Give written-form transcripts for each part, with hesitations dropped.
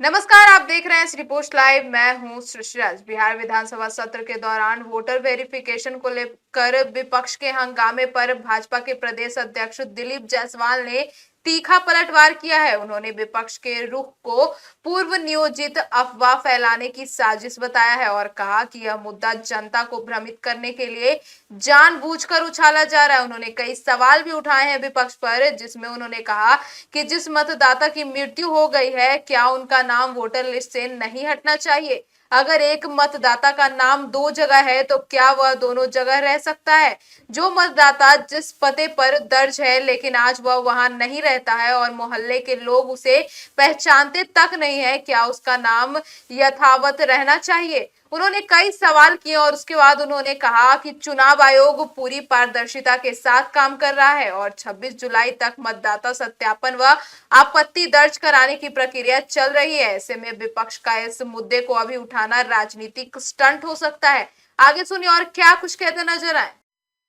नमस्कार, आप देख रहे हैं श्री पोस्ट लाइव। मैं हूं सृष्टि। बिहार विधानसभा सत्र के दौरान वोटर वेरिफिकेशन को लेकर विपक्ष के हंगामे पर भाजपा के प्रदेश अध्यक्ष दिलीप जायसवाल ने तीखा पलटवार किया है। उन्होंने विपक्ष के रुख को पूर्व नियोजित अफवाह फैलाने की साजिश बताया है और कहा कि यह मुद्दा जनता को भ्रमित करने के लिए जानबूझकर उछाला जा रहा है। उन्होंने कई सवाल भी उठाए हैं विपक्ष पर, जिसमें उन्होंने कहा कि जिस मतदाता की मृत्यु हो गई है, क्या उनका नाम वोटर लिस्ट से नहीं हटना चाहिए? अगर एक मतदाता का नाम दो जगह है तो क्या वह दोनों जगह रह सकता है? जो मतदाता जिस पते पर दर्ज है लेकिन आज वह वहां नहीं रहता है और मोहल्ले के लोग उसे पहचानते तक नहीं है, क्या उसका नाम यथावत रहना चाहिए? उन्होंने कई सवाल किए और उसके बाद उन्होंने कहा कि चुनाव आयोग पूरी पारदर्शिता के साथ काम कर रहा है और 26 जुलाई तक मतदाता सत्यापन व आपत्ति दर्ज कराने की प्रक्रिया चल रही है। ऐसे में विपक्ष का इस मुद्दे को अभी उठाना राजनीतिक स्टंट हो सकता है। आगे सुनिए और क्या कुछ कहते नजर आए।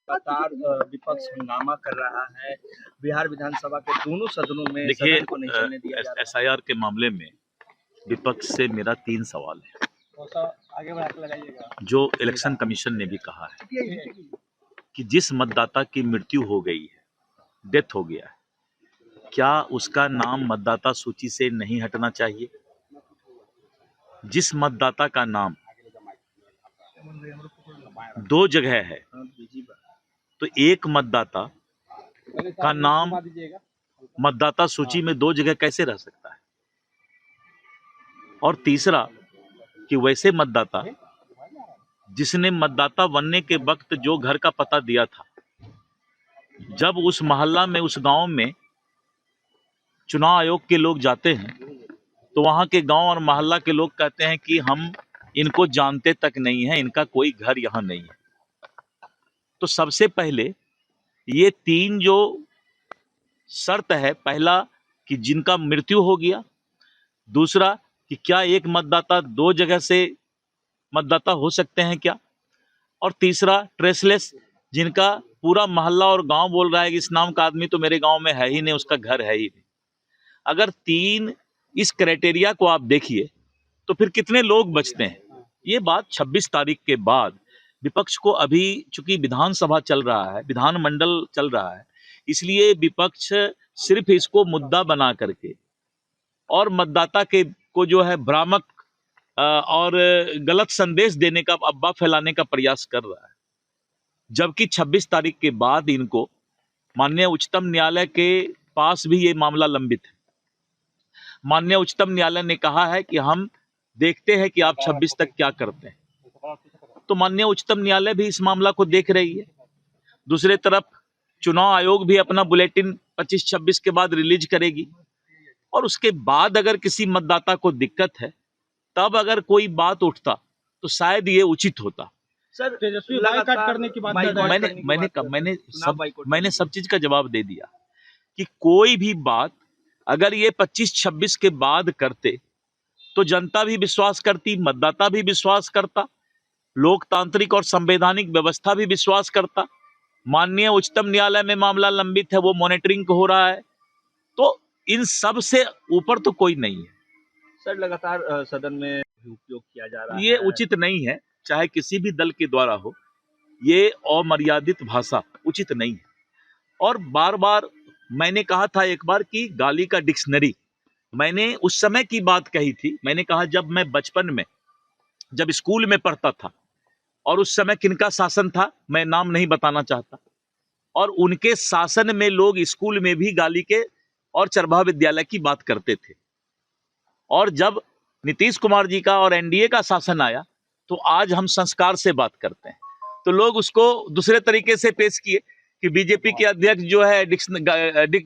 लगातार विपक्ष हंगामा कर रहा है बिहार विधानसभा के दोनों सदनों में। देखिए, को नहीं चलने दिया जा रहा है। एसआईआर के मामले में विपक्ष से मेरा 3 सवाल है। आगे बढ़ा लगाइएगा। जो इलेक्शन कमीशन ने भी कहा है कि जिस मतदाता की मृत्यु हो गई है, डेथ हो गया है, क्या उसका नाम मतदाता सूची से नहीं हटना चाहिए? जिस मतदाता का नाम दो जगह है तो एक मतदाता का नाम मतदाता सूची में दो जगह कैसे रह सकता है? और तीसरा कि वैसे मतदाता जिसने मतदाता बनने के वक्त जो घर का पता दिया था, जब उस मोहल्ला में, उस गांव में चुनाव आयोग के लोग जाते हैं तो वहां के गांव और मोहल्ला के लोग कहते हैं कि हम इनको जानते तक नहीं है, इनका कोई घर यहाँ नहीं है। तो सबसे पहले ये 3 जो शर्त है, पहला कि जिनका मृत्यु हो गया, दूसरा कि क्या एक मतदाता दो जगह से मतदाता हो सकते हैं क्या, और तीसरा ट्रेसलेस, जिनका पूरा मोहल्ला और गांव बोल रहा है कि इस नाम का आदमी तो मेरे गांव में है ही नहीं, उसका घर है ही नहीं। अगर 3 इस क्राइटेरिया को आप देखिए तो फिर कितने लोग बचते हैं? ये बात 26 तारीख के बाद विपक्ष को, अभी चूंकि विधानसभा चल रहा है, विधानमंडल चल रहा है, इसलिए विपक्ष सिर्फ इसको मुद्दा बना करके और मतदाता के को जो है भ्रामक और गलत संदेश देने का, अफवाह फैलाने का प्रयास कर रहा है। जबकि 26 तारीख के बाद इनको माननीय उच्चतम न्यायालय के पास भी ये मामला लंबित है। माननीय उच्चतम न्यायालय ने कहा है कि हम देखते हैं कि आप 26 तक क्या करते हैं। तो माननीय उच्चतम न्यायालय भी इस मामला को देख रही है। दूसरे तरफ चुनाव आयोग भी अपना बुलेटिन 25-26 के बाद रिलीज करेगी और उसके बाद अगर किसी मतदाता को दिक्कत है, तब अगर कोई बात उठता तो शायद ये उचित होता। सर, तेजस्वी बाइकआउट करने की बात मैंने सब चीज का जवाब दे दिया कि कोई भी बात अगर ये 25-26 के बाद करते तो जनता भी विश्वास करती, मतदाता भी विश्वास करता, लोकतांत्रिक और संवैधानिक व्यवस्था भी विश्वास करता। माननीय उच्चतम न्यायालय में मामला लंबित है, वो मॉनिटरिंग हो रहा है, तो इन सब से ऊपर तो कोई नहीं है। सर, लगातार सदन में उपयोग किया जा रहा है, ये उचित नहीं है, चाहे किसी भी दल के द्वारा हो। ये अमर्यादित भाषा उचित नहीं है। और बार बार मैंने कहा था एक बार कि गाली का डिक्शनरी, मैंने उस समय की बात कही थी। मैंने कहा जब मैं बचपन में, जब स्कूल में पढ़ता था, और उस समय किनका शासन था मैं नाम नहीं बताना चाहता, और उनके शासन में लोग स्कूल में भी गाली के और चरवाहा विद्यालय की बात करते थे। और जब नीतीश कुमार जी का और एनडीए का शासन आया तो आज हम संस्कार से बात करते हैं। तो लोग उसको दूसरे तरीके से पेश किए कि बीजेपी के अध्यक्ष जो है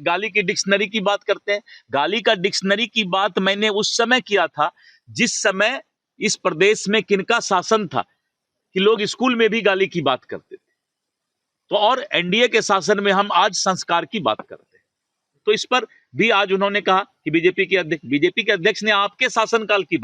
गाली की डिक्शनरी की बात करते हैं। गाली का डिक्शनरी की बात मैंने उस समय किया था जिस समय इस प्रदेश में किनका शासन था कि लोग स्कूल में भी गाली की बात करते थे। तो और एनडीए के शासन में हम आज संस्कार की बात करते हैं। तो इस पर भी आज उन्होंने कहा कि बीजेपी के अध्यक्ष ने आपके शासनकाल की